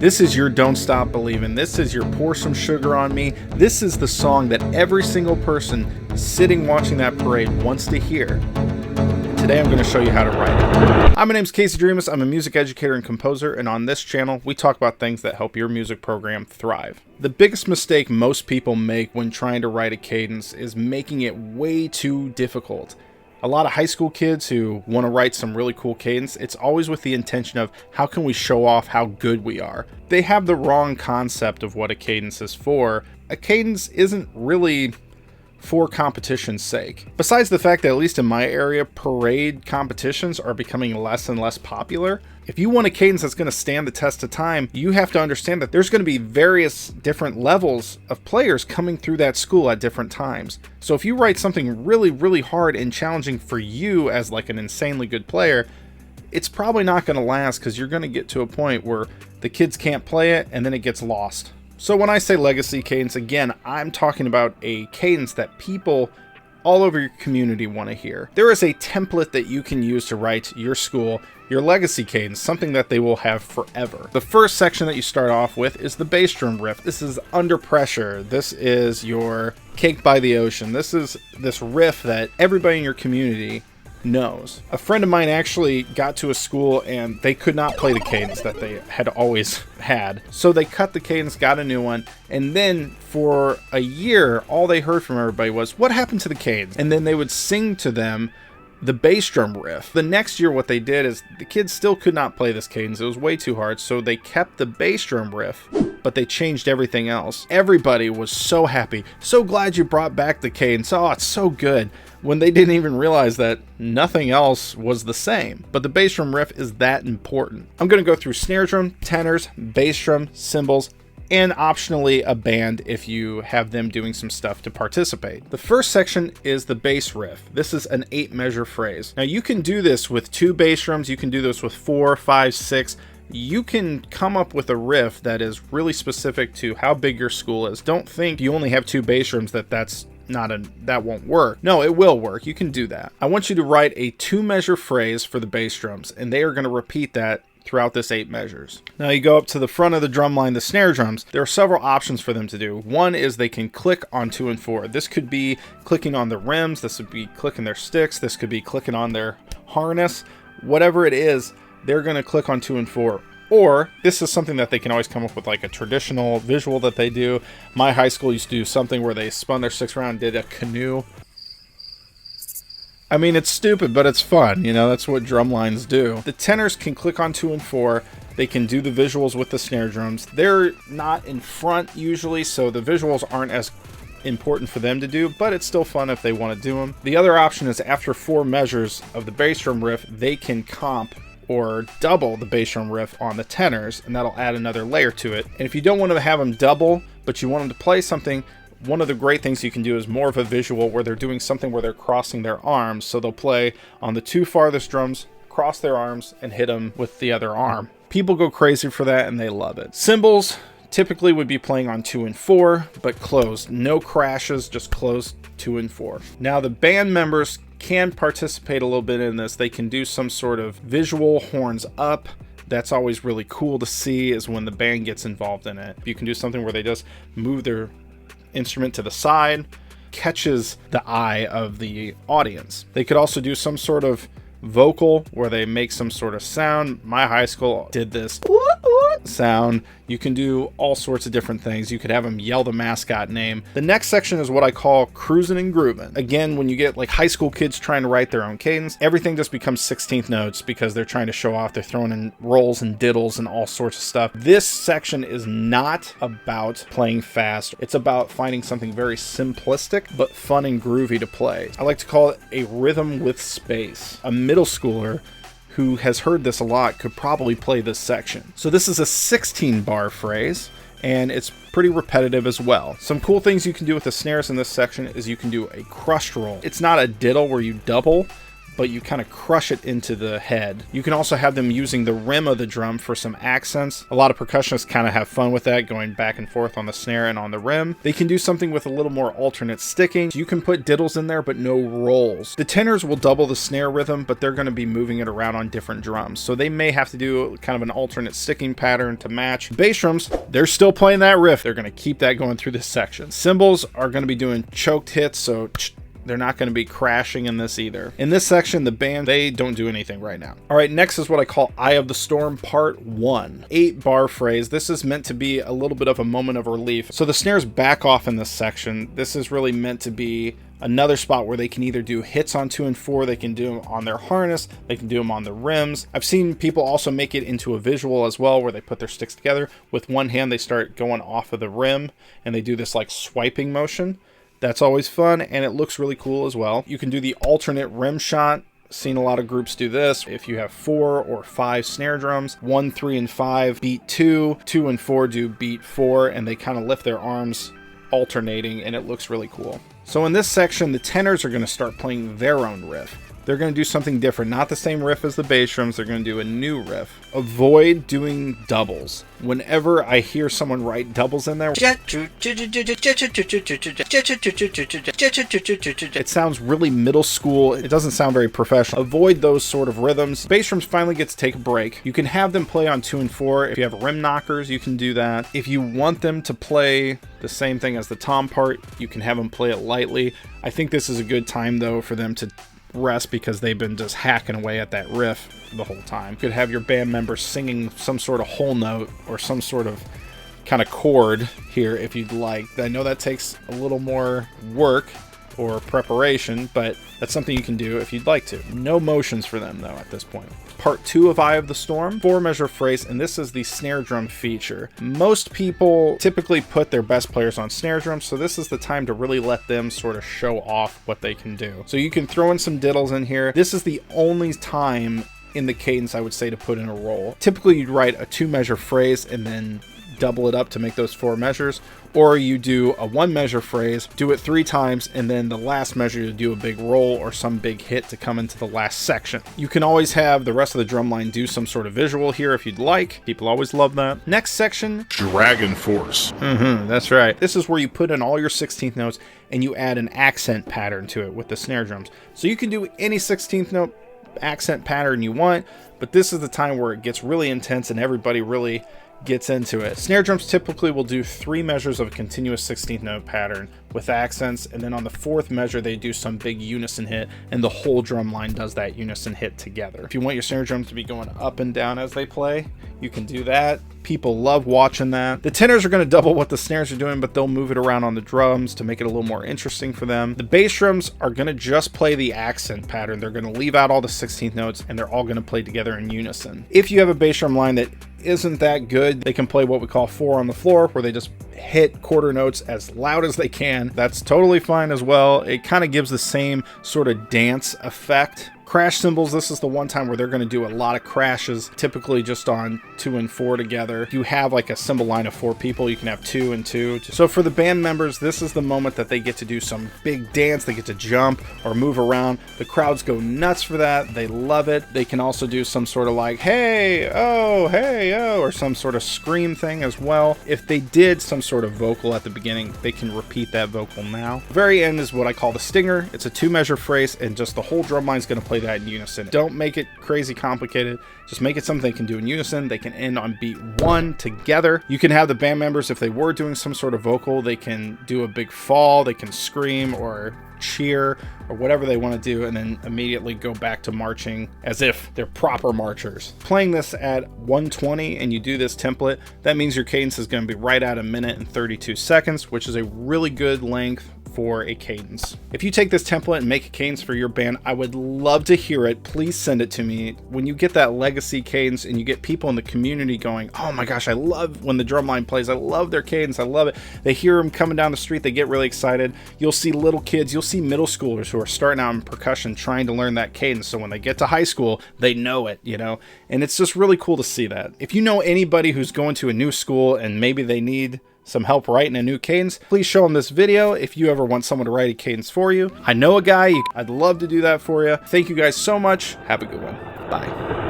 This is your Don't Stop Believin'. This is your Pour Some Sugar on Me. This is the song that every single person sitting watching that parade wants to hear. Today I'm going to show you how to write it. Hi, my name's Casey Dreamus. I'm a music educator and composer, and on this channel we talk about things that help your music program thrive. The biggest mistake most people make when trying to write a cadence is making it way too difficult. A lot of high school kids who want to write some really cool cadence, it's always with the intention of how can we show off how good we are. They have the wrong concept of what a cadence is for. A cadence isn't really for competition's sake. Besides the fact that, at least in my area, parade competitions are becoming less and less popular. If you want a cadence that's going to stand the test of time, you have to understand that there's going to be various different levels of players coming through that school at different times. So if you write something really, really hard and challenging for you as like an insanely good player, it's probably not going to last because you're going to get to a point where the kids can't play it and then it gets lost. So when I say legacy cadence, again, I'm talking about a cadence that people all over your community want to hear. There is a template that you can use to write your school, your legacy cadence, something that they will have forever. The first section that you start off with is the bass drum riff. This is Under Pressure. This is your Cake by the Ocean. This is this riff that everybody in your community knows. A friend of mine actually got to a school and they could not play the cadence that they had always had. So they cut the cadence, got a new one, and then for a year, all they heard from everybody was, "What happened to the cadence?" And then they would sing to them the bass drum riff. The next year, what they did is the kids still could not play this cadence. It was way too hard. So they kept the bass drum riff, but they changed everything else. Everybody was so happy. So glad you brought back the cadence. Oh, it's so good. When they didn't even realize that nothing else was the same. But the bass drum riff is that important. I'm going to go through snare drum, tenors, bass drum, cymbals, and optionally a band if you have them doing some stuff to participate. The first section is the bass riff. This is an 8-measure phrase. Now you can do this with 2 bass drums, you can do this with 4, 5, 6. You can come up with a riff that is really specific to how big your school is. Don't think you only have 2 bass drums that won't work. No, it will work. You can do that. I want you to write a 2-measure phrase for the bass drums, and they are going to repeat that throughout this 8 measures. Now you go up to the front of the drum line, the snare drums. There are several options for them to do. One is they can click on 2 and 4. This could be clicking on the rims. This would be clicking their sticks. This could be clicking on their harness. Whatever it is, they're going to click on 2 and 4. Or this is something that they can always come up with, like a traditional visual that they do. My high school used to do something where they spun their sticks around and did a canoe. I mean, it's stupid, but it's fun. You know, that's what drum lines do. The tenors can click on 2 and 4. They can do the visuals with the snare drums. They're not in front usually, so the visuals aren't as important for them to do, but it's still fun if they want to do them. The other option is after 4 measures of the bass drum riff, they can comp or double the bass drum riff on the tenors, and that'll add another layer to it. And if you don't want to have them double, but you want them to play something, one of the great things you can do is more of a visual where they're doing something where they're crossing their arms. So they'll play on the 2 farthest drums, cross their arms, and hit them with the other arm. People go crazy for that, and they love it. Cymbals typically would be playing on 2 and 4, but closed. No crashes, just closed 2 and 4. Now the band members can participate a little bit in this. They can do some sort of visual horns up. That's always really cool to see, is when the band gets involved in it. You can do something where they just move their instrument to the side, catches the eye of the audience. They could also do some sort of vocal where they make some sort of sound. My high school did this sound. You can do all sorts of different things. You could have them yell the mascot name. The next section is what I call cruising and grooving. Again, when you get like high school kids trying to write their own cadence, everything just becomes 16th notes because they're trying to show off. They're throwing in rolls and diddles and all sorts of stuff. This section is not about playing fast. It's about finding something very simplistic but fun and groovy to play. I like to call it a rhythm with space. A middle schooler who has heard this a lot could probably play this section. So this is a 16-bar phrase, and it's pretty repetitive as well. Some cool things you can do with the snares in this section is you can do a crushed roll. It's not a diddle where you double, but you kind of crush it into the head. You can also have them using the rim of the drum for some accents. A lot of percussionists kind of have fun with that, going back and forth on the snare and on the rim. They can do something with a little more alternate sticking. You can put diddles in there, but no rolls. The tenors will double the snare rhythm, but they're going to be moving it around on different drums. So they may have to do kind of an alternate sticking pattern to match. Bass drums, they're still playing that riff. They're going to keep that going through this section. Cymbals are going to be doing choked hits, so they're not going to be crashing in this either. In this section, the band, they don't do anything right now. All right, next is what I call Eye of the Storm Part 1. 8-bar phrase. This is meant to be a little bit of a moment of relief. So the snares back off in this section. This is really meant to be another spot where they can either do hits on 2 and 4, they can do them on their harness, they can do them on the rims. I've seen people also make it into a visual as well, where they put their sticks together. With one hand, they start going off of the rim, and they do this like swiping motion. That's always fun, and it looks really cool as well. You can do the alternate rim shot. Seen a lot of groups do this. If you have 4 or 5 snare drums, 1, 3, and 5 beat 2, 2 and 4 do beat 4, and they kind of lift their arms alternating, and it looks really cool. So in this section, the tenors are going to start playing their own riff. They're going to do something different, not the same riff as the bass drums. They're going to do a new riff. Avoid doing doubles. Whenever I hear someone write doubles in there, it sounds really middle school. It doesn't sound very professional. Avoid those sort of rhythms. Bass drums finally get to take a break. You can have them play on 2 and 4. If you have rim knockers, you can do that. If you want them to play the same thing as the tom part, you can have them play it lightly. I think this is a good time, though, for them to rest, because they've been just hacking away at that riff the whole time. You could have your band members singing some sort of whole note or some sort of kind of chord here if you'd like. I know that takes a little more work or preparation, but that's something you can do if you'd like to. No motions for them, though, at this point. Part 2 of Eye of the Storm, 4-measure phrase, and this is the snare drum feature. Most people typically put their best players on snare drums, so this is the time to really let them sort of show off what they can do. So you can throw in some diddles in here. This is the only time in the cadence I would say to put in a roll. Typically you'd write a 2-measure phrase and then double it up to make those 4 measures, or you do a 1-measure phrase, do it 3 times, and then the last measure you do a big roll or some big hit to come into the last section. You can always have the rest of the drumline do some sort of visual here if you'd like. People always love that. Next section, Dragon Force. That's right. This is where you put in all your 16th notes and you add an accent pattern to it with the snare drums. So you can do any 16th note accent pattern you want, but this is the time where it gets really intense and everybody really gets into it. Snare drums typically will do 3 measures of a continuous 16th note pattern with accents, and then on the 4th measure they do some big unison hit, and the whole drum line does that unison hit together. If you want your snare drums to be going up and down as they play, you can do that. People love watching that. The tenors are going to double what the snares are doing, but they'll move it around on the drums to make it a little more interesting for them. The bass drums are going to just play the accent pattern. They're going to leave out all the 16th notes, and they're all going to play together in unison. If you have a bass drum line that isn't that good, they can play what we call 4 on the floor, where they just hit quarter notes as loud as they can. That's totally fine as well. It kind of gives the same sort of dance effect. Crash cymbals, this is the one time where they're going to do a lot of crashes, typically just on 2 and 4 together. If you have like a cymbal line of 4 people, you can have 2 and 2. So for the band members, this is the moment that they get to do some big dance. They get to jump or move around. The crowds go nuts for that. They love it. They can also do some sort of like, hey, oh, or some sort of scream thing as well. If they did some sort of vocal at the beginning, they can repeat that vocal now. The very end is what I call the stinger. It's a 2-measure phrase, and just the whole drum line is going to play that in unison. Don't make it crazy complicated. Just make it something they can do in unison. They can end on beat 1 together. You can have the band members, if they were doing some sort of vocal, they can do a big fall, they can scream or cheer or whatever they want to do, and then immediately go back to marching as if they're proper marchers. Playing this at 120 and you do this template, that means your cadence is going to be right at 1 minute and 32 seconds, which is a really good length for a cadence. If you take this template and make a cadence for your band, I would love to hear it. Please send it to me. When you get that Legacy Cadence and you get people in the community going, oh my gosh, I love when the drumline plays. I love their cadence. I love it. They hear them coming down the street. They get really excited. You'll see little kids. You'll see middle schoolers who are starting out in percussion trying to learn that cadence. So when they get to high school, they know it, you know, and it's just really cool to see that. If you know anybody who's going to a new school and maybe they need some help writing a new cadence, please show them this video if you ever want someone to write a cadence for you. I know a guy, I'd love to do that for you. Thank you guys so much. Have a good one. Bye.